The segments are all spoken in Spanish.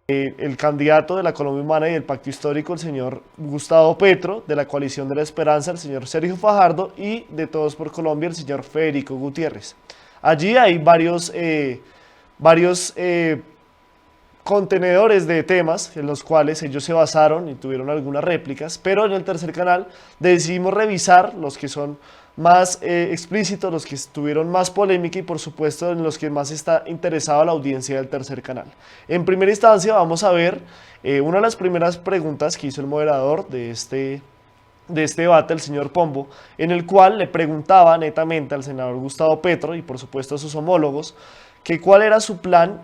el candidato de la Colombia Humana y del Pacto Histórico, el señor Gustavo Petro, de la Coalición de la Esperanza, el señor Sergio Fajardo, y de Todos por Colombia, el señor Federico Gutiérrez. Allí hay varios contenedores de temas en los cuales ellos se basaron y tuvieron algunas réplicas, pero en el tercer canal decidimos revisar los que son más explícitos, los que tuvieron más polémica y por supuesto en los que más está interesada la audiencia del tercer canal. En primera instancia vamos a ver una de las primeras preguntas que hizo el moderador de este debate, el señor Pombo, en el cual le preguntaba netamente al senador Gustavo Petro y por supuesto a sus homólogos que cuál era su plan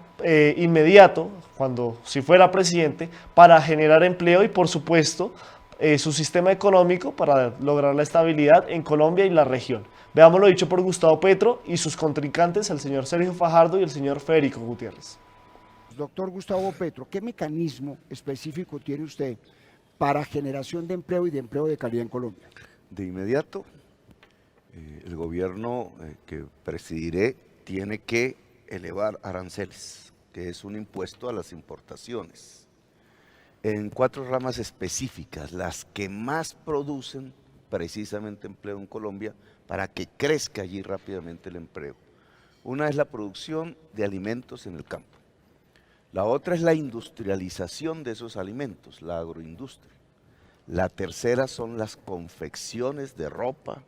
inmediato, cuando si fuera presidente, para generar empleo y por supuesto su sistema económico para lograr la estabilidad en Colombia y la región. Veamos lo dicho por Gustavo Petro y sus contrincantes, el señor Sergio Fajardo y el señor Federico Gutiérrez. Doctor Gustavo Petro, ¿qué mecanismo específico tiene usted para generación de empleo y de empleo de calidad en Colombia? De inmediato, el gobierno que presidiré tiene que elevar aranceles, que es un impuesto a las importaciones, en 4 ramas específicas, las que más producen precisamente empleo en Colombia, para que crezca allí rápidamente el empleo. Una es la producción de alimentos en el campo. La otra es la industrialización de esos alimentos, la agroindustria. La tercera son las confecciones de ropa,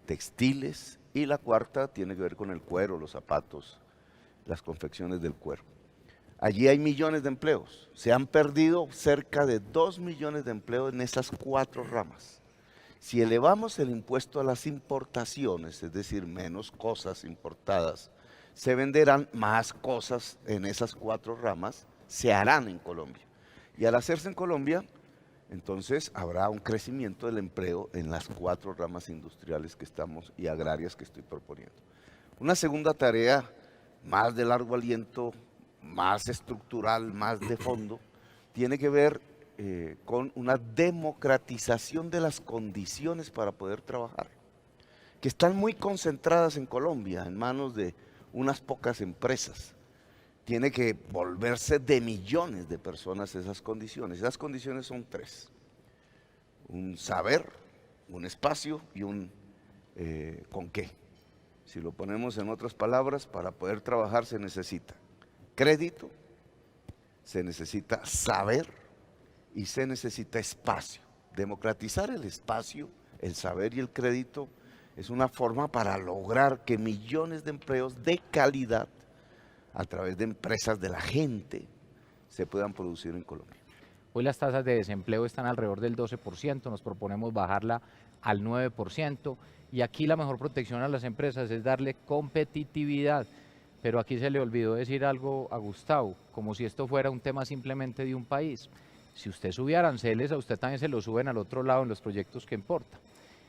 textiles, y la cuarta tiene que ver con el cuero, los zapatos, las confecciones del cuero. Allí hay millones de empleos. Se han perdido cerca de 2 millones de empleos en esas 4 ramas. Si elevamos el impuesto a las importaciones, es decir, menos cosas importadas, se venderán más cosas en esas 4 ramas, se harán en Colombia. Y al hacerse en Colombia, entonces habrá un crecimiento del empleo en las 4 ramas industriales que estamos y agrarias que estoy proponiendo. Una segunda tarea, más de largo aliento, más estructural, más de fondo, tiene que ver con una democratización de las condiciones para poder trabajar, que están muy concentradas en Colombia, en manos de unas pocas empresas. Tiene que volverse de millones de personas esas condiciones. Esas condiciones son 3. Un saber, un espacio y un con qué. Si lo ponemos en otras palabras, para poder trabajar se necesita crédito, se necesita saber y se necesita espacio. Democratizar el espacio, el saber y el crédito es una forma para lograr que millones de empleos de calidad a través de empresas de la gente se puedan producir en Colombia. Hoy las tasas de desempleo están alrededor del 12%, nos proponemos bajarla al 9%, y aquí la mejor protección a las empresas es darle competitividad. Pero aquí se le olvidó decir algo a Gustavo, como si esto fuera un tema simplemente de un país. Si usted sube aranceles, a usted también se lo suben al otro lado en los proyectos que importa,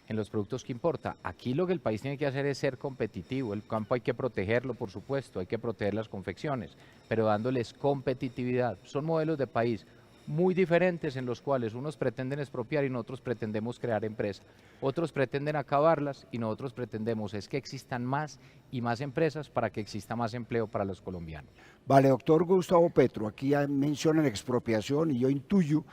en los productos que importa. Aquí lo que el país tiene que hacer es ser competitivo. El campo hay que protegerlo, por supuesto, hay que proteger las confecciones, pero dándoles competitividad. Son modelos de país muy diferentes en los cuales unos pretenden expropiar y nosotros pretendemos crear empresas. Otros pretenden acabarlas y nosotros pretendemos es que existan más y más empresas para que exista más empleo para los colombianos. Vale, doctor Gustavo Petro, aquí mencionan expropiación y yo intuyo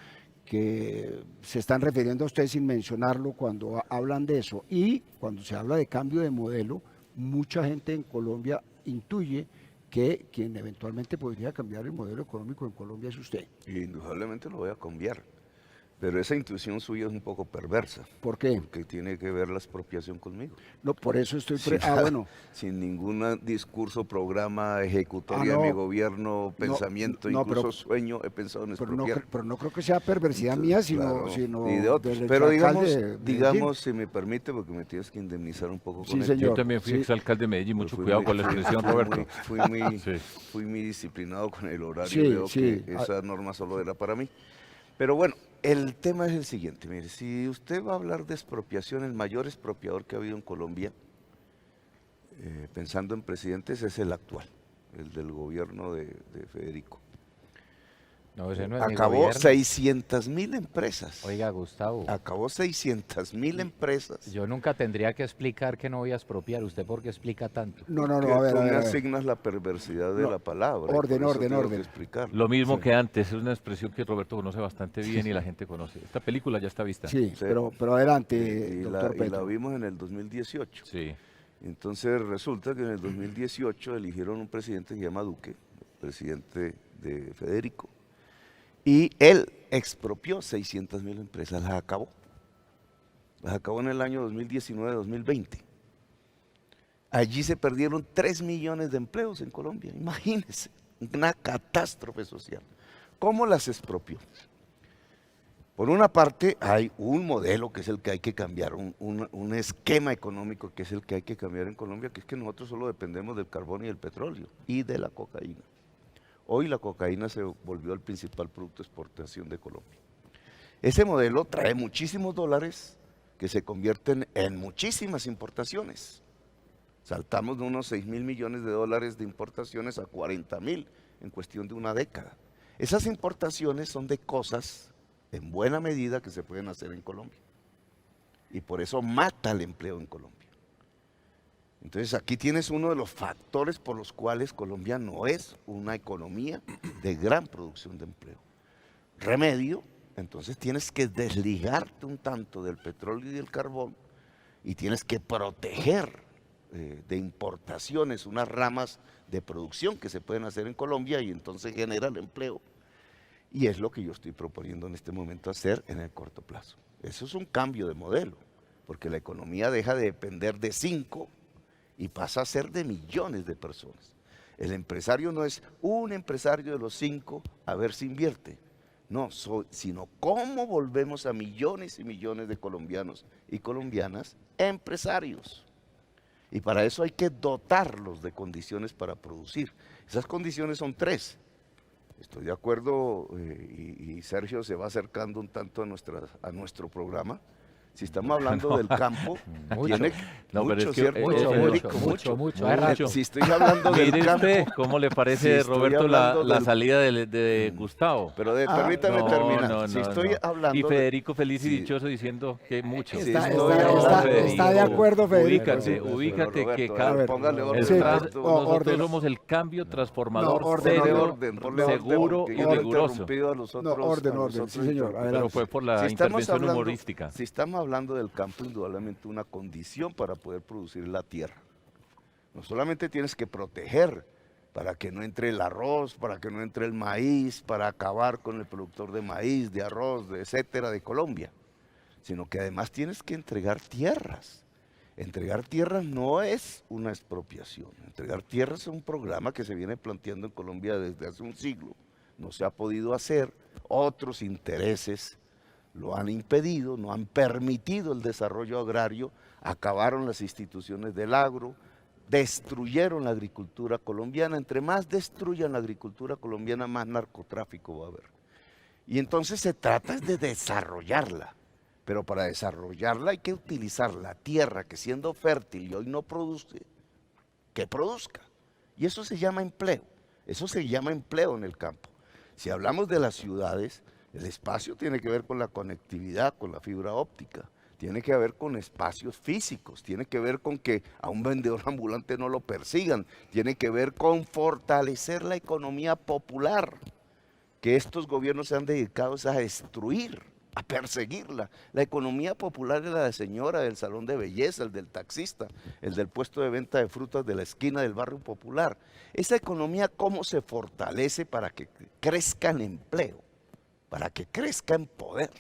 que se están refiriendo a usted sin mencionarlo cuando hablan de eso. Y cuando se habla de cambio de modelo, mucha gente en Colombia intuye que quien eventualmente podría cambiar el modelo económico en Colombia es usted. Y indudablemente lo voy a cambiar, pero esa intuición suya es un poco perversa. ¿Por qué? Porque tiene que ver la expropiación conmigo. No, por eso estoy... bueno. Sin ningún discurso, programa, ejecutoria de mi gobierno, pensamiento, incluso sueño, he pensado en expropiar. Pero no creo que sea perversidad mía, sino y de otros. Pero digamos, si me permite, porque me tienes que indemnizar un poco con esto. Yo también fui exalcalde de Medellín, mucho cuidado con la expresión, Roberto. Fui muy disciplinado con el horario, veo que esa norma solo era para mí. Pero bueno, el tema es el siguiente, mire, si usted va a hablar de expropiación, el mayor expropiador que ha habido en Colombia, pensando en presidentes, es el actual, el del gobierno de Federico. No, ese no es mi Acabó gobierno. 600.000 empresas. Oiga, Gustavo, Acabó 600.000 empresas. yo nunca tendría que explicar que no voy a expropiar. ¿Usted por qué explica tanto? No, no, Que no, a ver, tú a ver, me a ver. asignas la perversidad de No, la palabra. y orden, por eso orden, tengo que orden. explicarlo. Lo mismo que antes, es una expresión que Roberto conoce bastante bien y la gente conoce. Esta película ya está vista. Sí, Sí. pero adelante, Y doctor y la Petro. vimos en el 2018. Sí. Entonces resulta que en el 2018 eligieron un presidente que se llama Duque, presidente de Federico, y él expropió 600.000 empresas, las acabó. Las acabó en el año 2019-2020. Allí se perdieron 3 millones de empleos en Colombia, imagínense, una catástrofe social. ¿Cómo las expropió? Por una parte, hay un modelo que es el que hay que cambiar, un esquema económico que es el que hay que cambiar en Colombia, que es que nosotros solo dependemos del carbón y del petróleo y de la cocaína. Hoy la cocaína se volvió el principal producto de exportación de Colombia. Ese modelo trae muchísimos dólares que se convierten en muchísimas importaciones. Saltamos de unos 6.000 millones de dólares de importaciones a 40.000 en cuestión de una década. Esas importaciones son de cosas en buena medida que se pueden hacer en Colombia. Y por eso mata el empleo en Colombia. Entonces aquí tienes uno de los factores por los cuales Colombia no es una economía de gran producción de empleo. Remedio, entonces tienes que desligarte un tanto del petróleo y del carbón y tienes que proteger de importaciones unas ramas de producción que se pueden hacer en Colombia y entonces genera el empleo. Y es lo que yo estoy proponiendo en este momento hacer en el corto plazo. Eso es un cambio de modelo, porque la economía deja de depender de 5 y pasa a ser de millones de personas. El empresario no es un empresario de los 5 a ver si invierte, no, sino cómo volvemos a millones y millones de colombianos y colombianas empresarios. Y para eso hay que dotarlos de condiciones para producir. Esas condiciones son 3. Estoy de acuerdo y Sergio se va acercando un tanto a nuestro programa. Si estamos hablando del campo, tiene No, pero mucho, es que, ¿cierto, Federico? mucho. Hace rato. Si estoy hablando del Mire campo, usted cómo le Si parece, estoy Roberto, hablando la del- salida de Gustavo. pero permítame No, terminar. no, Si no, estoy no. hablando Y de- Federico feliz y Sí. dichoso diciendo que mucho. Sí, Está, estoy está- hablando está- de- está de acuerdo, Federico. Ubícate, Pero, ubícate Roberto, que a ver, cada- póngale orden, Sí, Roberto. nosotros orden. somos el cambio transformador No, orden, serio, orden, ponle seguro porque y yo no he riguroso. interrumpido a los No, otros- orden, a los orden, otros sí, señor, interlocutores. Pero fue por la Si estamos intervención hablando- humorística. Si estamos hablando del campo, indudablemente una condición para poder producir la tierra. No solamente tienes que proteger para que no entre el arroz, para que no entre el maíz, para acabar con el productor de maíz, de arroz, etcétera, de Colombia, sino que además tienes que entregar tierras. Entregar tierras no es una expropiación. Entregar tierras es un programa que se viene planteando en Colombia desde hace un siglo. No se ha podido hacer, otros intereses lo han impedido, no han permitido el desarrollo agrario, acabaron las instituciones del agro, destruyeron la agricultura colombiana. Entre más destruyan la agricultura colombiana, más narcotráfico va a haber. Y entonces se trata de desarrollarla, pero para desarrollarla hay que utilizar la tierra que siendo fértil y hoy no produce, que produzca. Y eso se llama empleo, eso se llama empleo en el campo. Si hablamos de las ciudades, el espacio tiene que ver con la conectividad, con la fibra óptica, tiene que ver con espacios físicos, tiene que ver con que a un vendedor ambulante no lo persigan, tiene que ver con fortalecer la economía popular, que estos gobiernos se han dedicado a destruir, a perseguirla. La economía popular es la de señora, del salón de belleza, el del taxista, el del puesto de venta de frutas de la esquina del barrio popular. Esa economía, ¿cómo se fortalece para que crezca en empleo? Para que crezca en poder.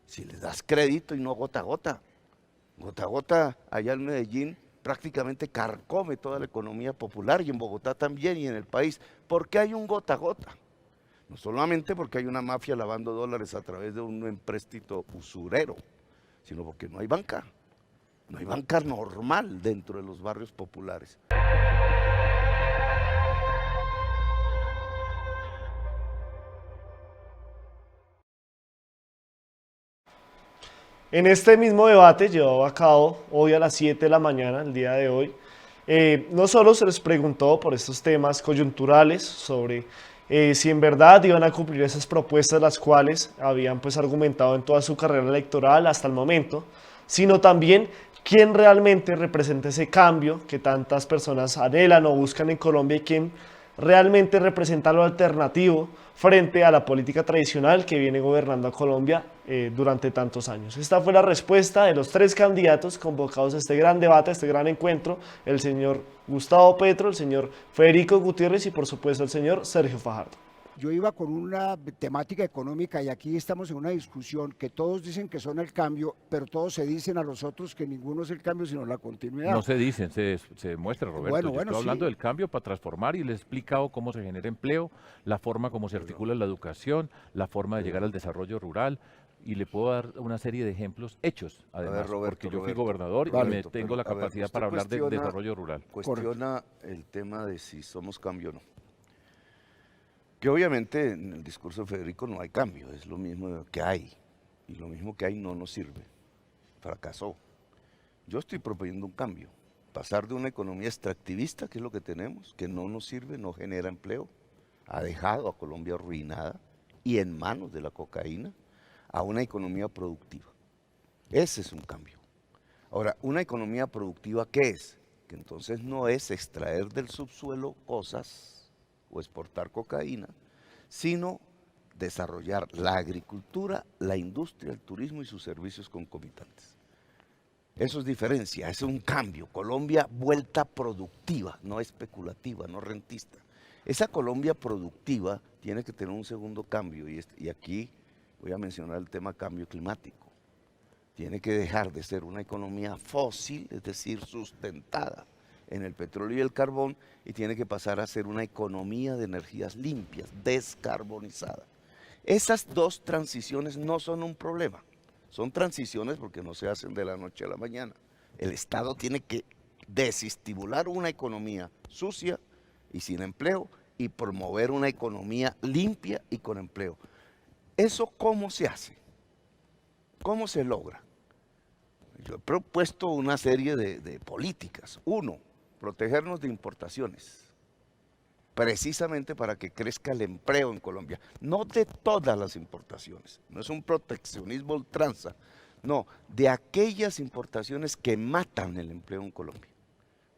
Si le das crédito y no gota a gota. Gota a gota, allá en Medellín, prácticamente carcome toda la economía popular, y en Bogotá también, y en el país. ¿Por qué hay un gota a gota? No solamente porque hay una mafia lavando dólares a través de un empréstito usurero, sino porque no hay banca. No hay banca normal dentro de los barrios populares. En este mismo debate llevado a cabo hoy a las 7 de la mañana, el día de hoy, no solo se les preguntó por estos temas coyunturales sobre si en verdad iban a cumplir esas propuestas las cuales habían pues argumentado en toda su carrera electoral hasta el momento, sino también quién realmente representa ese cambio que tantas personas anhelan o buscan en Colombia y quién realmente representa lo alternativo frente a la política tradicional que viene gobernando a Colombia durante tantos años. Esta fue la respuesta de los 3 candidatos convocados a este gran debate, a este gran encuentro, el señor Gustavo Petro, el señor Federico Gutiérrez y por supuesto el señor Sergio Fajardo. Yo iba con una temática económica y aquí estamos en una discusión que todos dicen que son el cambio, pero todos se dicen a los otros que ninguno es el cambio sino la continuidad. No se dicen, se demuestra, Roberto. Bueno, Yo estoy sí. hablando del cambio para transformar y les he explicado cómo se genera empleo, la forma como se articula la educación, la forma de llegar al desarrollo rural. Y le puedo dar una serie de ejemplos hechos, además, porque yo fui gobernador y tengo la capacidad para hablar de desarrollo rural. Cuestiona el tema de si somos cambio o no. Que obviamente en el discurso de Federico no hay cambio, es lo mismo que hay, y lo mismo que hay no nos sirve, fracasó. Yo estoy proponiendo un cambio, pasar de una economía extractivista, que es lo que tenemos, que no nos sirve, no genera empleo, ha dejado a Colombia arruinada y en manos de la cocaína, a una economía productiva. Ese es un cambio. Ahora, una economía productiva, ¿qué es? Que entonces no es extraer del subsuelo cosas o exportar cocaína, sino desarrollar la agricultura, la industria, el turismo y sus servicios concomitantes. Eso es diferencia, es un cambio. Colombia vuelta productiva, no especulativa, no rentista. Esa Colombia productiva tiene que tener un segundo cambio y aquí voy a mencionar el tema cambio climático. Tiene que dejar de ser una economía fósil, es decir, sustentada en el petróleo y el carbón, y tiene que pasar a ser una economía de energías limpias, descarbonizada. Esas dos transiciones no son un problema, son transiciones porque no se hacen de la noche a la mañana. El Estado tiene que desestimular una economía sucia y sin empleo y promover una economía limpia y con empleo. ¿Eso cómo se hace? ¿Cómo se logra? Yo he propuesto una serie de políticas. Uno, protegernos de importaciones, precisamente para que crezca el empleo en Colombia. No de todas las importaciones, no es un proteccionismo ultranza, no, de aquellas importaciones que matan el empleo en Colombia.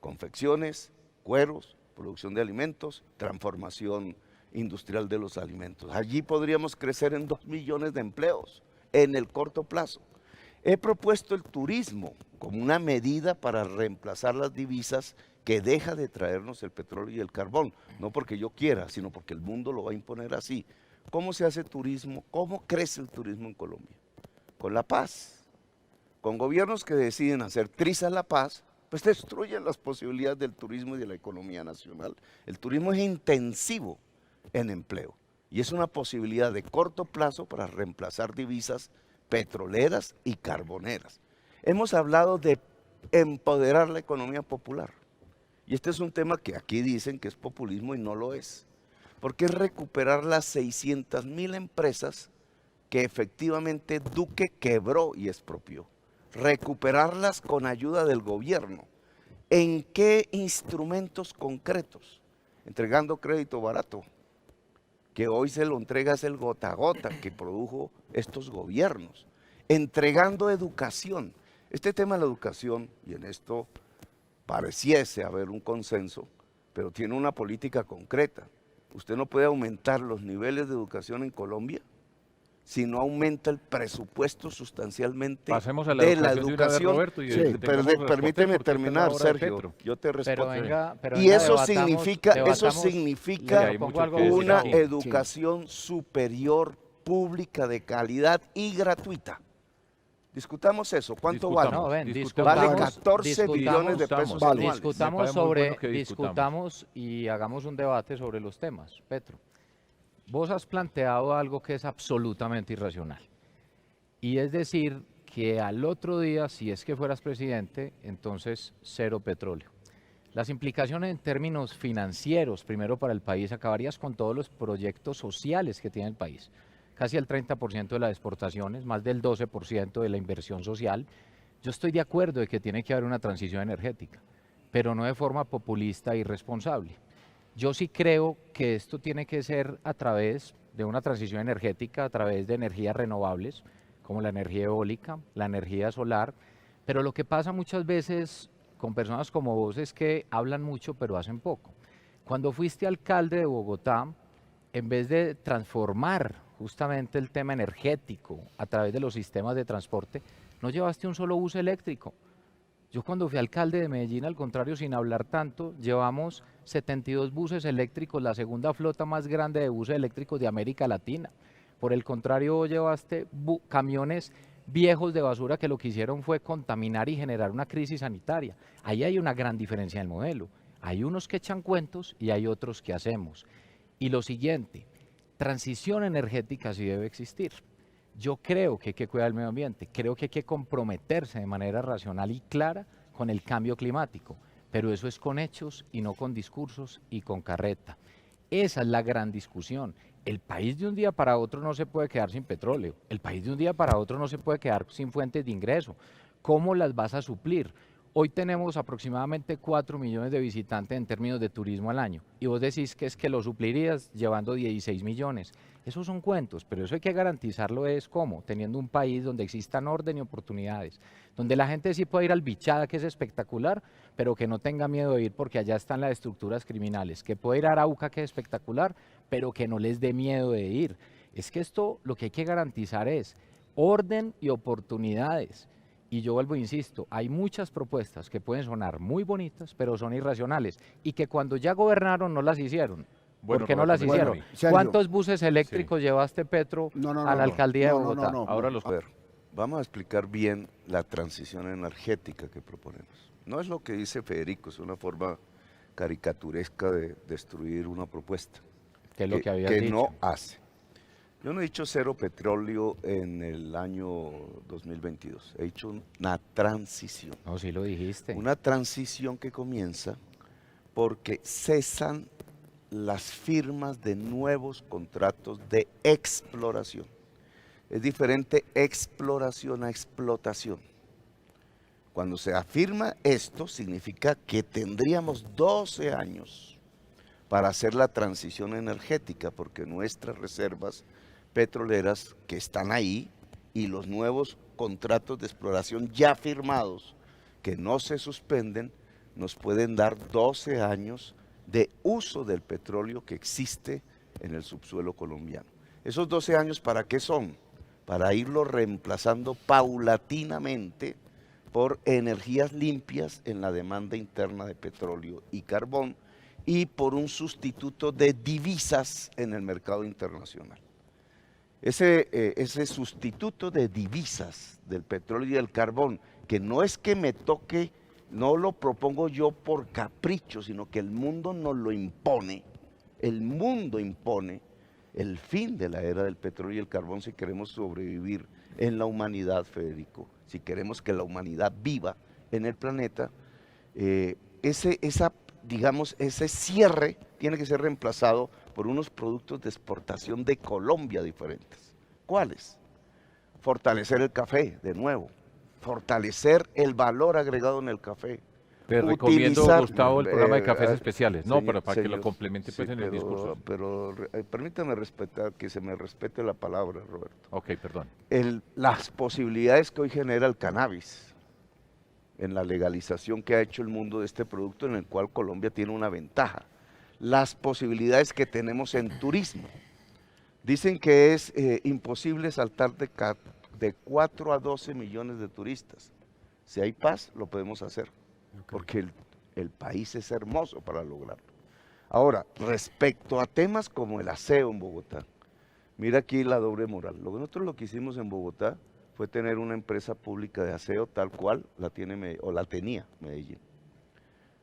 Confecciones, cueros, producción de alimentos, transformación industrial de los alimentos. Allí podríamos crecer en 2 millones de empleos en el corto plazo. He propuesto el turismo como una medida para reemplazar las divisas que deja de traernos el petróleo y el carbón, no porque yo quiera, sino porque el mundo lo va a imponer así. ¿Cómo se hace turismo? ¿Cómo crece el turismo en Colombia? Con la paz. Con gobiernos que deciden hacer trizas la paz, pues destruyen las posibilidades del turismo y de la economía nacional. El turismo es intensivo en empleo y es una posibilidad de corto plazo para reemplazar divisas petroleras y carboneras. Hemos hablado de empoderar la economía popular y este es un tema que aquí dicen que es populismo y no lo es, porque es recuperar las 600.000 empresas que efectivamente Duque quebró y expropió, recuperarlas con ayuda del gobierno. ¿En qué instrumentos concretos? Entregando crédito barato, que hoy se lo entregas el gota a gota que produjo estos gobiernos, entregando educación. Este tema de la educación, y en esto pareciese haber un consenso, pero tiene una política concreta. Usted no puede aumentar los niveles de educación en Colombia si no aumenta el presupuesto sustancialmente Pasemos a la de la educación de una vez, educación. Roberto, y Sí, permíteme terminar, Sergio, yo te respondo. Pero Y venga, eso debatamos, significa Mira, hay mucho que decir una aquí. educación superior, pública, de calidad y gratuita. Discutamos eso. ¿Cuánto vale? No, ven, Discutamos. Vale 14 billones de pesos Vale. anuales. Discutamos Me parece muy sobre, bueno que discutamos y hagamos un debate sobre los temas. Petro, vos has planteado algo que es absolutamente irracional. Y es decir, que al otro día, si es que fueras presidente, entonces cero petróleo. Las implicaciones en términos financieros, primero para el país, acabarías con todos los proyectos sociales que tiene el país. Casi el 30% de las exportaciones, más del 12% de la inversión social. Yo estoy de acuerdo de que tiene que haber una transición energética, pero no de forma populista e irresponsable. Yo sí creo que esto tiene que ser a través de una transición energética, a través de energías renovables, como la energía eólica, la energía solar, pero lo que pasa muchas veces con personas como vos es que hablan mucho pero hacen poco. Cuando fuiste alcalde de Bogotá, en vez de transformar justamente el tema energético a través de los sistemas de transporte, no llevaste un solo bus eléctrico. Yo cuando fui alcalde de Medellín, al contrario, sin hablar tanto, llevamos 72 buses eléctricos, la segunda flota más grande de buses eléctricos de América Latina. Por el contrario, llevaste camiones viejos de basura que lo que hicieron fue contaminar y generar una crisis sanitaria. Ahí hay una gran diferencia en el modelo. Hay unos que echan cuentos y hay otros que hacemos. Y lo siguiente, transición energética sí debe existir. Yo creo que hay que cuidar el medio ambiente, creo que hay que comprometerse de manera racional y clara con el cambio climático, pero eso es con hechos y no con discursos y con carreta. Esa es la gran discusión. El país de un día para otro no se puede quedar sin petróleo, el país de un día para otro no se puede quedar sin fuentes de ingreso. ¿Cómo las vas a suplir? Hoy tenemos aproximadamente 4 millones de visitantes en términos de turismo al año y vos decís que es que lo suplirías llevando 16 millones. Esos son cuentos, pero eso hay que garantizarlo es ¿cómo? Teniendo un país donde existan orden y oportunidades, donde la gente sí pueda ir al Bichada, que es espectacular, pero que no tenga miedo de ir porque allá están las estructuras criminales, que pueda ir a Arauca, que es espectacular, pero que no les dé miedo de ir. Es que esto lo que hay que garantizar es orden y oportunidades. Y yo vuelvo e insisto, hay muchas propuestas que pueden sonar muy bonitas, pero son irracionales, y que cuando ya gobernaron no las hicieron. Bueno, ¿Por qué no las Roberto, hicieron? Sergio. ¿Cuántos buses eléctricos llevaste, Petro, a la alcaldía de Bogotá? Ahora los... A ver, vamos a explicar bien la transición energética que proponemos. No es lo que dice Federico, es una forma caricaturesca de destruir una propuesta. Que es lo que habías que dicho. no hace. Yo no he dicho cero petróleo en el año 2022, he dicho una transición. No, sí lo dijiste. Una transición que comienza porque cesan las firmas de nuevos contratos de exploración. Es diferente exploración a explotación. Cuando se afirma esto, significa que tendríamos 12 años para hacer la transición energética, porque nuestras reservas petroleras que están ahí y los nuevos contratos de exploración ya firmados, que no se suspenden, nos pueden dar 12 años de uso del petróleo que existe en el subsuelo colombiano. ¿Esos 12 años para qué son? Para irlo reemplazando paulatinamente por energías limpias en la demanda interna de petróleo y carbón y por un sustituto de divisas en el mercado internacional. Ese sustituto de divisas del petróleo y del carbón, que no es que me toque, no lo propongo yo por capricho, sino que el mundo nos lo impone. El mundo impone el fin de la era del petróleo y el carbón si queremos sobrevivir en la humanidad, Federico. Si queremos que la humanidad viva en el planeta, ese cierre tiene que ser reemplazado por unos productos de exportación de Colombia diferentes. ¿Cuáles? Fortalecer el café, de nuevo. Fortalecer el valor agregado en el café. Te recomiendo, Gustavo, el programa de cafés especiales. No, pero para que lo complemente pues, en el discurso. Pero permítame respetar, que se me respete la palabra, Roberto. Ok, perdón. Las posibilidades que hoy genera el cannabis en la legalización que ha hecho el mundo de este producto, en el cual Colombia tiene una ventaja. Las posibilidades que tenemos en turismo. Dicen que es imposible saltar de 4 a 12 millones de turistas. Si hay paz, lo podemos hacer, porque el país es hermoso para lograrlo. Ahora, respecto a temas como el aseo en Bogotá, mira aquí la doble moral. Nosotros lo que hicimos en Bogotá fue tener una empresa pública de aseo tal cual la tenía Medellín.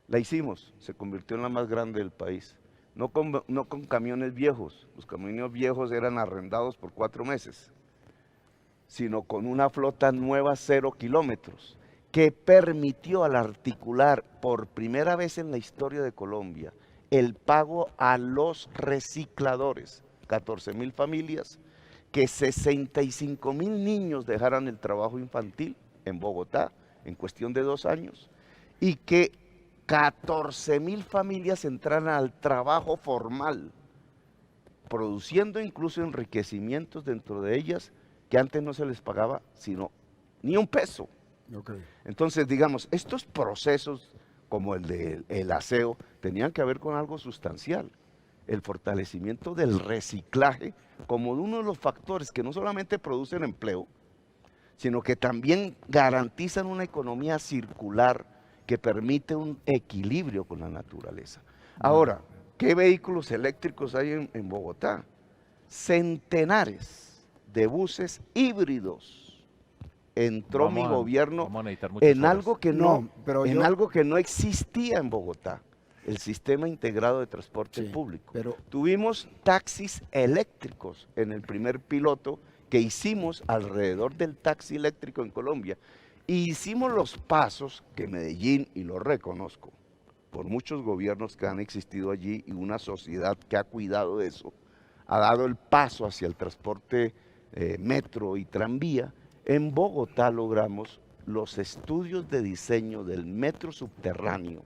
La hicimos, se convirtió en la más grande del país. No con camiones viejos, los camiones viejos eran arrendados por 4 meses, sino con una flota nueva 0 kilómetros, que permitió al articular por primera vez en la historia de Colombia el pago a los recicladores, 14.000 familias, que 65.000 niños dejaran el trabajo infantil en Bogotá en cuestión de 2 años y que 14.000 familias entraran al trabajo formal, produciendo incluso enriquecimientos dentro de ellas que antes no se les pagaba sino ni un peso. Okay. Entonces, digamos, estos procesos como el del aseo tenían que ver con algo sustancial, el fortalecimiento del reciclaje como uno de los factores que no solamente producen empleo, sino que también garantizan una economía circular que permite un equilibrio con la naturaleza. Ahora, ¿qué vehículos eléctricos hay en Bogotá? Centenares de buses híbridos. Entró mi gobierno en algo que algo que no existía en Bogotá, el sistema integrado de transporte público. Tuvimos taxis eléctricos en el primer piloto que hicimos alrededor del taxi eléctrico en Colombia. Y hicimos los pasos que Medellín, y lo reconozco, por muchos gobiernos que han existido allí y una sociedad que ha cuidado de eso, ha dado el paso hacia el transporte metro y tranvía. En Bogotá logramos los estudios de diseño del metro subterráneo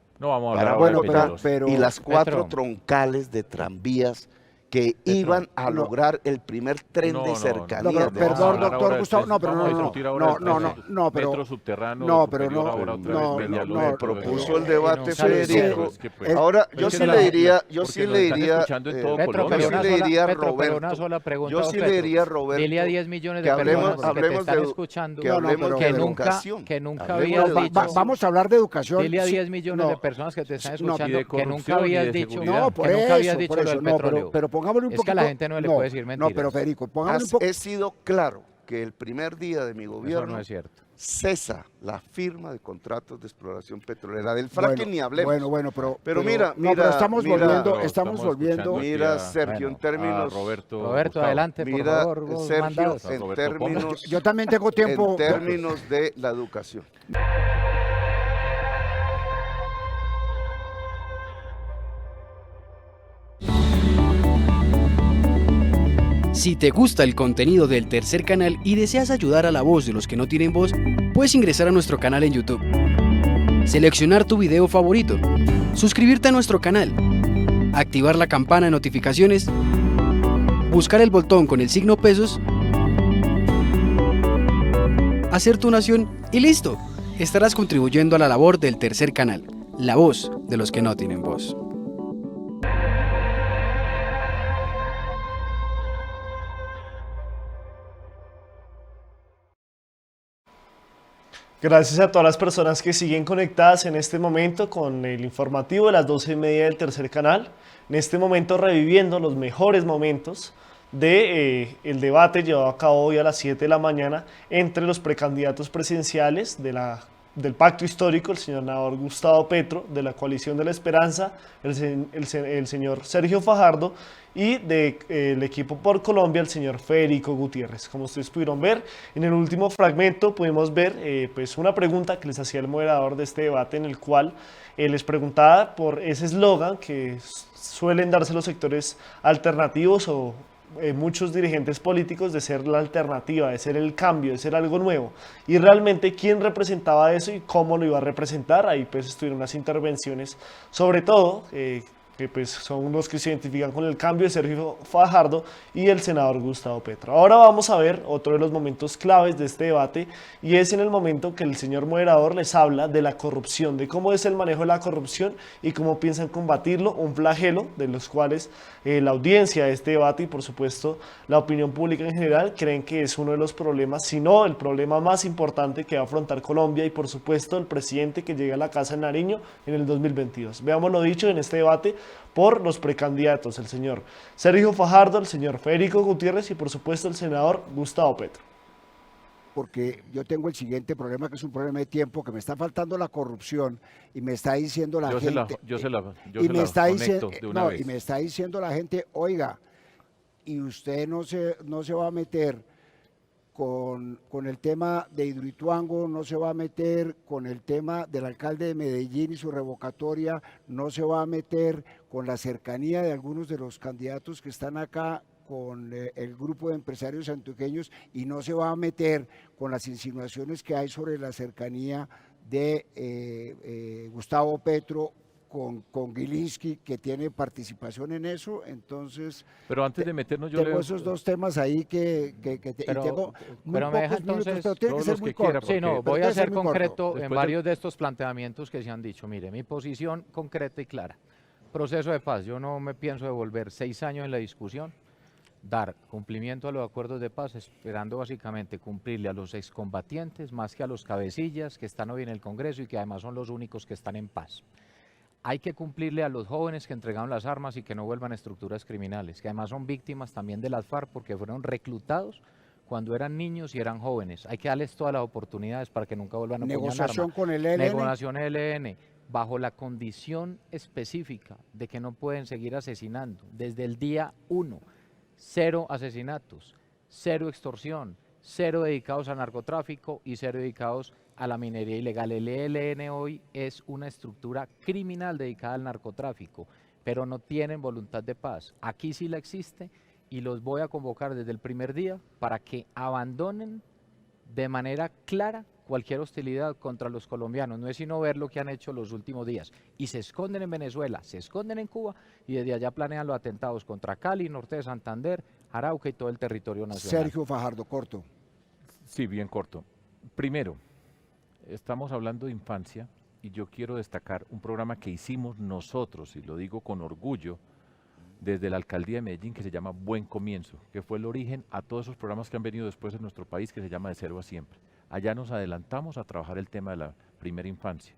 y las 4 troncales de tranvías que iban a lograr el primer tren de cercanía. Perdón, doctor Gustavo, metro subterráneo, me propuso el debate, Federico. Ahora, yo sí le diría, Roberto, dile a 10 millones de personas que te están escuchando que nunca habías dicho. Vamos a hablar de educación. Dile a 10 millones de personas que te están escuchando que nunca habías dicho lo del petróleo. Pero pongámosle un poquito. Es que a la gente no le puede decir mentiras. No, pero Federico, pongámosle un poco. He sido claro que el primer día de mi gobierno no es cierto. Cesa la firma de contratos de exploración petrolera. Del fracking ni hablemos. Pero mira, estamos volviendo. Mira, Sergio, en términos. Roberto, adelante, por favor. Sergio, en términos. Yo también tengo tiempo. En términos de la educación. Si te gusta el contenido del Tercer Canal y deseas ayudar a la voz de los que no tienen voz, puedes ingresar a nuestro canal en YouTube, seleccionar tu video favorito, suscribirte a nuestro canal, activar la campana de notificaciones, buscar el botón con el signo pesos, hacer tu donación y listo. Estarás contribuyendo a la labor del Tercer Canal, la voz de los que no tienen voz. Gracias a todas las personas que siguen conectadas en este momento con el informativo de las 12:30 del Tercer Canal. En este momento reviviendo los mejores momentos del debate llevado a cabo hoy a las 7 de la mañana entre los precandidatos presidenciales del Pacto Histórico, el señor senador Gustavo Petro, de la Coalición de la Esperanza, el señor Sergio Fajardo, y del equipo por Colombia, el señor Federico Gutiérrez. Como ustedes pudieron ver, en el último fragmento pudimos ver pues una pregunta que les hacía el moderador de este debate, en el cual les preguntaba por ese eslogan que suelen darse los sectores alternativos o muchos dirigentes políticos, de ser la alternativa, de ser el cambio, de ser algo nuevo, y realmente quién representaba eso y cómo lo iba a representar. Ahí pues estuvieron unas intervenciones, sobre todo que pues son los que se identifican con el cambio, de Sergio Fajardo y el senador Gustavo Petro. Ahora vamos a ver otro de los momentos claves de este debate, y es en el momento que el señor moderador les habla de la corrupción, de cómo es el manejo de la corrupción y cómo piensan combatirlo, un flagelo de los cuales la audiencia de este debate y por supuesto la opinión pública en general creen que es uno de los problemas, si no el problema más importante que va a afrontar Colombia, y por supuesto el presidente que llega a la Casa de Nariño en el 2022. Veamos lo dicho en este debate por los precandidatos, el señor Sergio Fajardo, el señor Federico Gutiérrez y por supuesto el senador Gustavo Petro. Porque yo tengo el siguiente problema, que es un problema de tiempo, que me está faltando la corrupción y me está diciendo la gente... Y me está diciendo la gente, oiga, y usted no se va a meter con el tema de Hidroituango, no se va a meter con el tema del alcalde de Medellín y su revocatoria, no se va a meter con la cercanía de algunos de los candidatos que están acá con el grupo de empresarios antioqueños, y no se va a meter con las insinuaciones que hay sobre la cercanía de Gustavo Petro con Gilinski, que tiene participación en eso. Entonces, pero antes de meternos, yo tengo leo esos dos temas ahí y tengo muy pero me deja pocos minutos, entonces pero tiene que todos ser los muy que quiera, corto. Sí, no, porque- voy a tiene que ser muy corto. concreto en Después de- varios de estos planteamientos que se han dicho. Mire, mi posición concreta y clara. Proceso de paz. Yo no me pienso devolver 6 años en la discusión, dar cumplimiento a los acuerdos de paz, esperando básicamente cumplirle a los excombatientes más que a los cabecillas que están hoy en el Congreso y que además son los únicos que están en paz. Hay que cumplirle a los jóvenes que entregaron las armas y que no vuelvan a estructuras criminales, que además son víctimas también de las FARC porque fueron reclutados cuando eran niños y eran jóvenes. Hay que darles todas las oportunidades para que nunca vuelvan a poner Negociación arma. con el ELN. Negociación ELN, bajo la condición específica de que no pueden seguir asesinando. Desde el día 1, 0 asesinatos, 0 extorsión, 0 dedicados al narcotráfico y 0 dedicados a la minería ilegal. El ELN hoy es una estructura criminal dedicada al narcotráfico, pero no tienen voluntad de paz. Aquí sí la existe y los voy a convocar desde el primer día para que abandonen de manera clara cualquier hostilidad contra los colombianos. No es sino ver lo que han hecho los últimos días. Y se esconden en Venezuela, se esconden en Cuba y desde allá planean los atentados contra Cali, norte de Santander, Arauca y todo el territorio nacional. Sergio Fajardo, corto. Sí, bien corto. Primero, estamos hablando de infancia y yo quiero destacar un programa que hicimos nosotros, y lo digo con orgullo, desde la Alcaldía de Medellín, que se llama Buen Comienzo, que fue el origen a todos esos programas que han venido después en nuestro país, que se llama De Cero a Siempre. Allá nos adelantamos a trabajar el tema de la primera infancia.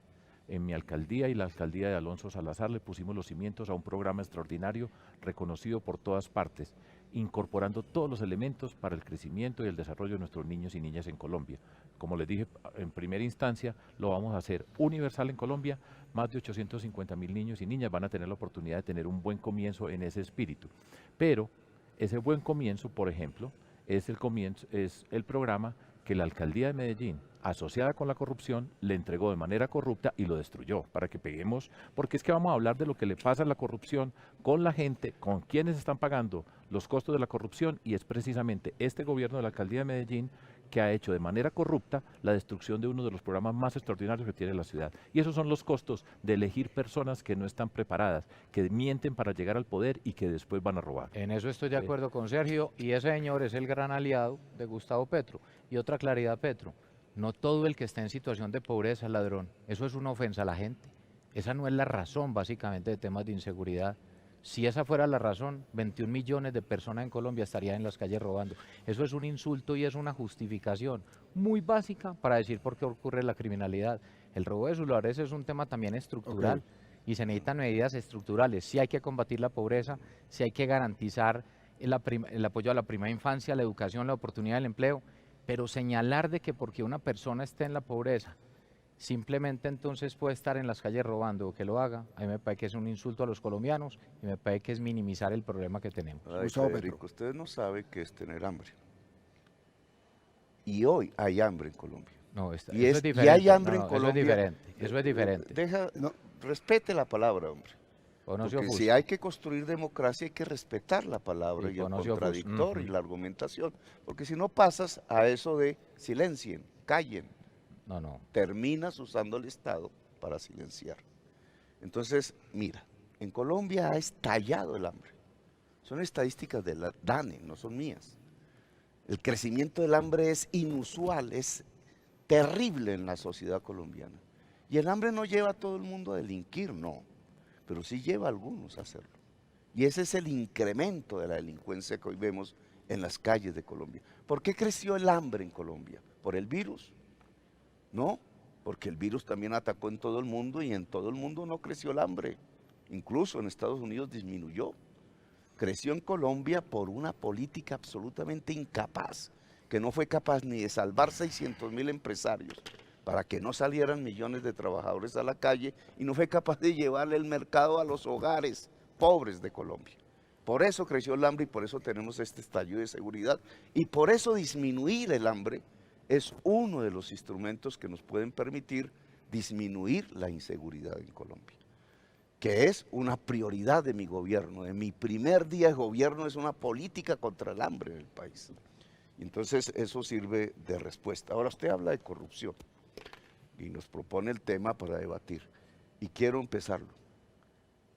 En mi alcaldía y la alcaldía de Alonso Salazar le pusimos los cimientos a un programa extraordinario reconocido por todas partes, incorporando todos los elementos para el crecimiento y el desarrollo de nuestros niños y niñas en Colombia. Como les dije, en primera instancia lo vamos a hacer universal en Colombia. Más de 850.000 niños y niñas van a tener la oportunidad de tener un buen comienzo en ese espíritu. Pero ese buen comienzo, por ejemplo, es el programa que la alcaldía de Medellín, asociada con la corrupción, le entregó de manera corrupta y lo destruyó, para que peguemos, porque es que vamos a hablar de lo que le pasa a la corrupción con la gente, con quienes están pagando los costos de la corrupción, y es precisamente este gobierno de la alcaldía de Medellín que ha hecho de manera corrupta la destrucción de uno de los programas más extraordinarios que tiene la ciudad. Y esos son los costos de elegir personas que no están preparadas, que mienten para llegar al poder y que después van a robar. En eso estoy de acuerdo con Sergio, y ese señor es el gran aliado de Gustavo Petro. Y otra claridad, Petro, no todo el que está en situación de pobreza es ladrón. Eso es una ofensa a la gente. Esa no es la razón, básicamente, de temas de inseguridad. Si esa fuera la razón, 21 millones de personas en Colombia estarían en las calles robando. Eso es un insulto y es una justificación muy básica para decir por qué ocurre la criminalidad. El robo de celulares es un tema también estructural y se necesitan medidas estructurales. Sí hay que combatir la pobreza, sí hay que garantizar el apoyo a la primera infancia, la educación, la oportunidad del empleo, pero señalar de que porque una persona esté en la pobreza, simplemente entonces puede estar en las calles robando o que lo haga, a mí me parece que es un insulto a los colombianos y me parece que es minimizar el problema que tenemos. Ay, Gustavo Federico, Petro. usted no sabe qué es tener hambre. Y hoy hay hambre en Colombia. No, Y eso es- es y diferente. hay hambre No, en Colombia. Eso es diferente. Respete la palabra, hombre. O no se Porque ofusque. si hay que construir democracia, hay que respetar la palabra Sí, y el o no se ofusque. contradictorio y Ujú. la argumentación. Porque si no pasas a eso de silencien, callen, No. terminas usando el Estado para silenciar. Entonces, mira, en Colombia ha estallado el hambre. Son estadísticas de la DANE, no son mías. El crecimiento del hambre es inusual, es terrible en la sociedad colombiana. Y el hambre no lleva a todo el mundo a delinquir, no, pero sí lleva a algunos a hacerlo. Y ese es el incremento de la delincuencia que hoy vemos en las calles de Colombia. ¿Por qué creció el hambre en Colombia? ¿Por el virus? No, porque el virus también atacó en todo el mundo y en todo el mundo no creció el hambre. Incluso en Estados Unidos disminuyó. Creció en Colombia por una política absolutamente incapaz, que no fue capaz ni de salvar 600.000 empresarios para que no salieran millones de trabajadores a la calle y no fue capaz de llevarle el mercado a los hogares pobres de Colombia. Por eso creció el hambre y por eso tenemos este estallido de seguridad y por eso disminuir el hambre es uno de los instrumentos que nos pueden permitir disminuir la inseguridad en Colombia, que es una prioridad de mi gobierno. En mi primer día de gobierno es una política contra el hambre en el país. Y entonces eso sirve de respuesta. Ahora usted habla de corrupción. y nos propone el tema para debatir. Y quiero empezarlo.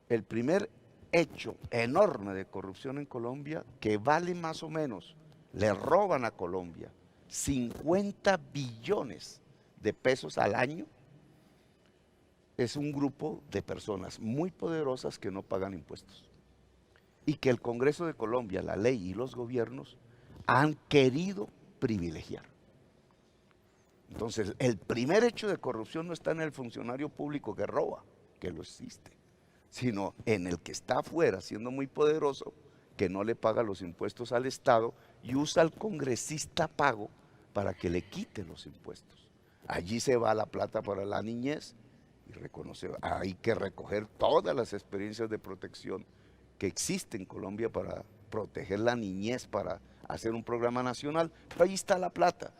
El primer hecho enorme de corrupción en Colombia, que vale más o menos, le roban a Colombia 50 billones de pesos al año, es un grupo de personas muy poderosas que no pagan impuestos. Y que el Congreso de Colombia, la ley y los gobiernos han querido privilegiar. Entonces, el primer hecho de corrupción no está en el funcionario público que roba, que lo existe, sino en el que está afuera, siendo muy poderoso, que no le paga los impuestos al Estado y usa al congresista pago para que le quite los impuestos. Allí se va la plata para la niñez y hay que recoger todas las experiencias de protección que existen en Colombia para proteger la niñez, para hacer un programa nacional, pero allí está la plata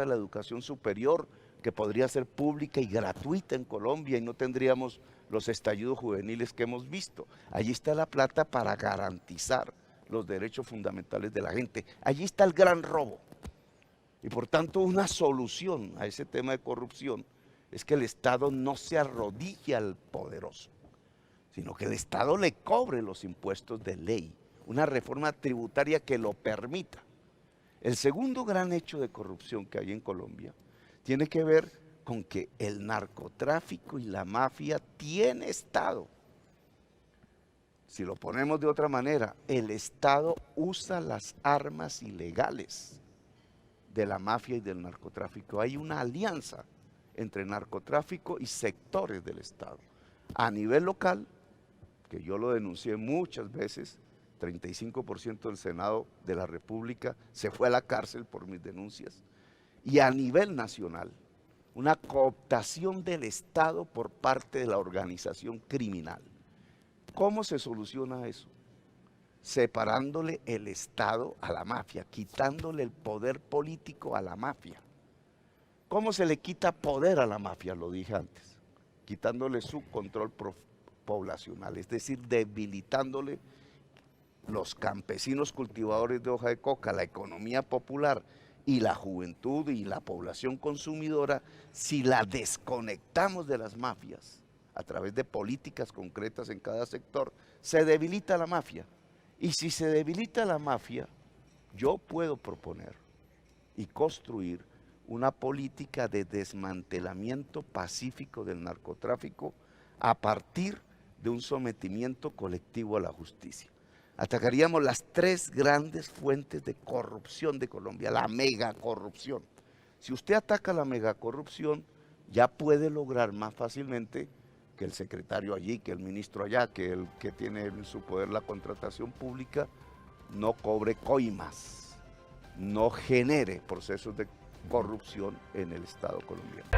de la educación superior, que podría ser pública y gratuita en Colombia y no tendríamos los estallidos juveniles que hemos visto. Allí está la plata para garantizar los derechos fundamentales de la gente. Allí está el gran robo. Y por tanto, una solución a ese tema de corrupción es que el Estado no se arrodille al poderoso, sino que el Estado le cobre los impuestos de ley, una reforma tributaria que lo permita. El segundo gran hecho de corrupción que hay en Colombia tiene que ver con que el narcotráfico y la mafia tiene Estado. Si lo ponemos de otra manera, el Estado usa las armas ilegales de la mafia y del narcotráfico. Hay una alianza entre narcotráfico y sectores del Estado. A nivel local, que yo lo denuncié muchas veces, 35% del Senado de la República se fue a la cárcel por mis denuncias. Y a nivel nacional, una cooptación del Estado por parte de la organización criminal. ¿Cómo se soluciona eso? Separándole el Estado a la mafia, quitándole el poder político a la mafia. ¿Cómo se le quita poder a la mafia? Lo dije antes, quitándole su control poblacional, es decir, debilitándole los campesinos cultivadores de hoja de coca, la economía popular y la juventud y la población consumidora. Si la desconectamos de las mafias a través de políticas concretas en cada sector, se debilita la mafia. Y si se debilita la mafia, yo puedo proponer y construir una política de desmantelamiento pacífico del narcotráfico a partir de un sometimiento colectivo a la justicia. Atacaríamos las tres grandes fuentes de corrupción de Colombia, la megacorrupción. Si usted ataca la megacorrupción, ya puede lograr más fácilmente que el secretario allí, que el ministro allá, que el que tiene en su poder la contratación pública, no cobre coimas, no genere procesos de corrupción en el Estado colombiano.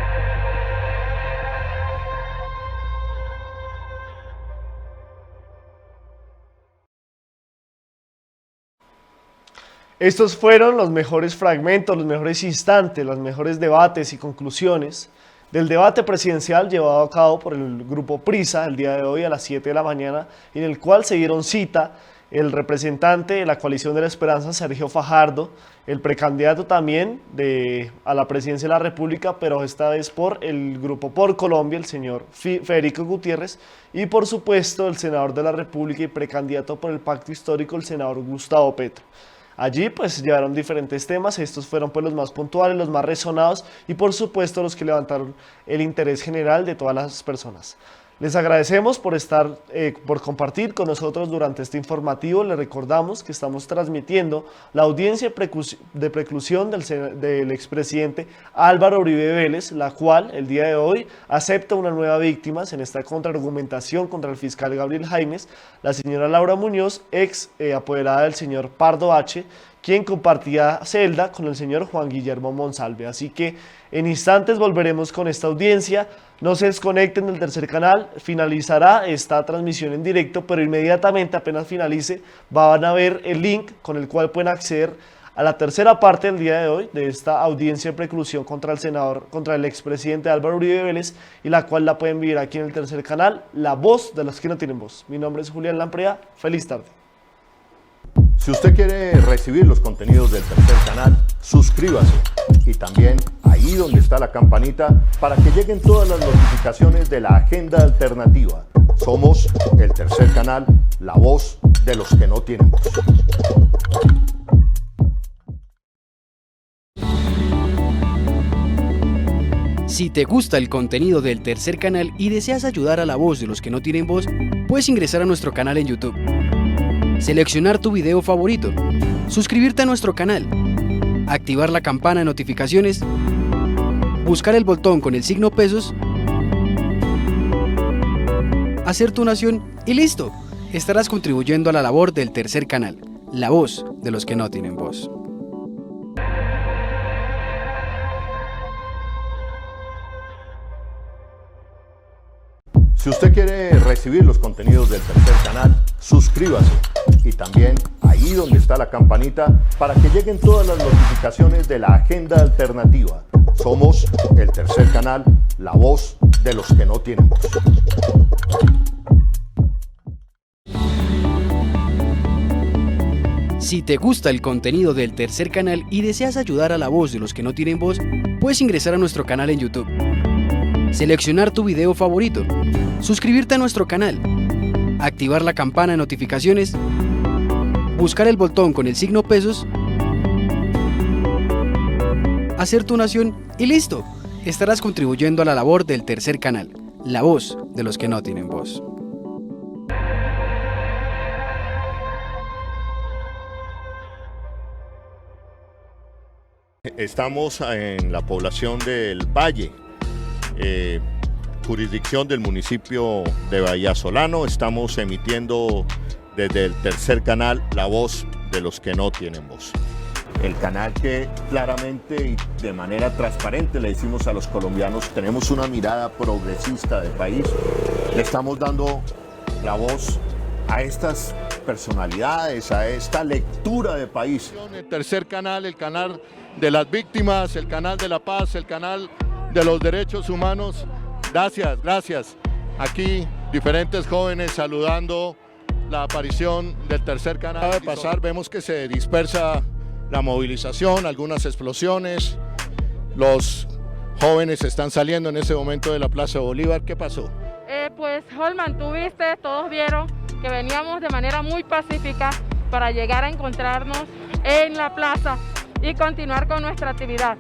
Estos fueron los mejores fragmentos, los mejores instantes, los mejores debates y conclusiones del debate presidencial llevado a cabo por el grupo Prisa el día de hoy a las 7 de la mañana, en el cual se dieron cita el representante de la Coalición de la Esperanza, Sergio Fajardo, el precandidato también a la presidencia de la República, pero esta vez por el grupo Por Colombia, el señor Federico Gutiérrez, y por supuesto el senador de la República y precandidato por el Pacto Histórico, el senador Gustavo Petro. Allí pues llevaron diferentes temas, estos fueron pues los más puntuales, los más resonados y por supuesto los que levantaron el interés general de todas las personas. Les agradecemos por por compartir con nosotros durante este informativo. Les recordamos que estamos transmitiendo la audiencia de preclusión del expresidente Álvaro Uribe Vélez, la cual el día de hoy acepta una nueva víctima en esta contraargumentación contra el fiscal Gabriel Jaimes, la señora Laura Muñoz, ex apoderada del señor Pardo H., quien compartía celda con el señor Juan Guillermo Monsalve. Así que en instantes volveremos con esta audiencia. No se desconecten del Tercer Canal, finalizará esta transmisión en directo, pero inmediatamente apenas finalice van a ver el link con el cual pueden acceder a la tercera parte del día de hoy de esta audiencia de preclusión contra el expresidente Álvaro Uribe Vélez, y la cual la pueden ver aquí en el Tercer Canal, la voz de los que no tienen voz. Mi nombre es Julián Lamprea, feliz tarde. Si usted quiere recibir los contenidos del Tercer Canal, suscríbase y también ahí ahí donde está la campanita para que lleguen todas las notificaciones de la agenda alternativa. Somos el tercer canal, la voz de los que no tienen voz. Si te gusta el contenido del tercer canal y deseas ayudar a la voz de los que no tienen voz, puedes ingresar a nuestro canal en YouTube, seleccionar tu video favorito, suscribirte a nuestro canal, activar la campana de notificaciones, buscar el botón con el signo pesos, hacer tu donación y listo. Estarás contribuyendo a la labor del tercer canal, la voz de los que no tienen voz. Si usted quiere recibir los contenidos del tercer canal, suscríbase y también ahí donde está la campanita para que lleguen todas las notificaciones de la agenda alternativa. Somos el tercer canal, la voz de los que no tienen voz. Si te gusta el contenido del tercer canal y deseas ayudar a la voz de los que no tienen voz, puedes ingresar a nuestro canal en YouTube, seleccionar tu video favorito, suscribirte a nuestro canal, activar la campana de notificaciones, buscar el botón con el signo pesos, hacer tu donación y listo. Estarás contribuyendo a la labor del tercer canal, la voz de los que no tienen voz. Estamos en la población del Valle, jurisdicción del municipio de Vallasolano. Estamos emitiendo desde el tercer canal, la voz de los que no tienen voz. El canal que claramente y de manera transparente le decimos a los colombianos, tenemos una mirada progresista del país, le estamos dando la voz a estas personalidades, a esta lectura de país. El tercer canal, el canal de las víctimas, el canal de la paz, el canal de los derechos humanos. Gracias, gracias. Aquí diferentes jóvenes saludando la aparición del tercer canal. Acaba de pasar, vemos que se dispersa la movilización, algunas explosiones. Los jóvenes están saliendo en ese momento de la Plaza de Bolívar. ¿Qué pasó? Pues Holman, tú viste, todos vieron que veníamos de manera muy pacífica para llegar a encontrarnos en la plaza y continuar con nuestra actividad.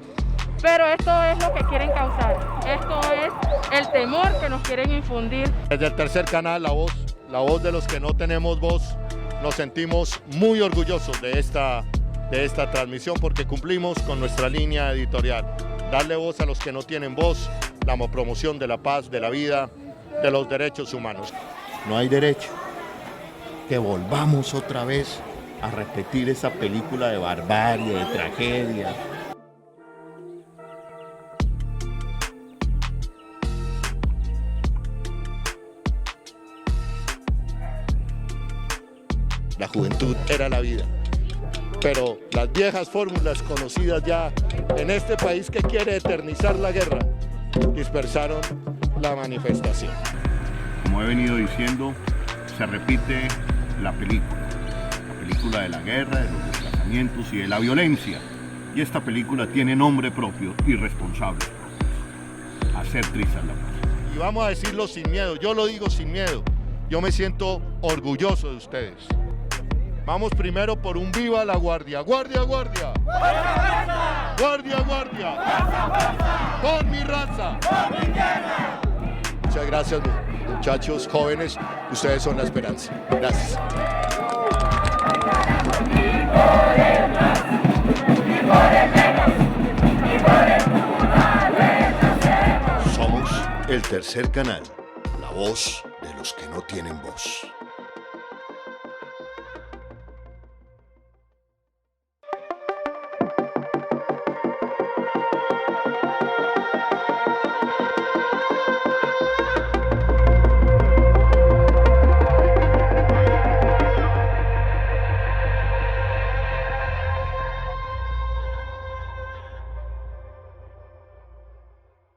Pero esto es lo que quieren causar, esto es el temor que nos quieren infundir. Desde el tercer canal, la voz de los que no tenemos voz, nos sentimos muy orgullosos de esta transmisión porque cumplimos con nuestra línea editorial. Darle voz a los que no tienen voz, la promoción de la paz, de la vida, de los derechos humanos. No hay derecho que volvamos otra vez a repetir esa película de barbarie, de tragedia. La juventud era la vida, pero las viejas fórmulas conocidas ya en este país que quiere eternizar la guerra, dispersaron la manifestación. Como he venido diciendo, se repite la película de la guerra, de los desplazamientos y de la violencia. Y esta película tiene nombre propio y responsables propios: hacer trizas la paz. Y vamos a decirlo sin miedo, yo lo digo sin miedo, yo me siento orgulloso de ustedes. Vamos primero por un viva la guardia. ¡Guardia, guardia! ¡Guardia, guardia! ¡Por mi raza! ¡Por mi tierra! Muchas gracias, muchachos, jóvenes. Ustedes son la esperanza. Gracias. Somos el tercer canal, la voz de los que no tienen voz.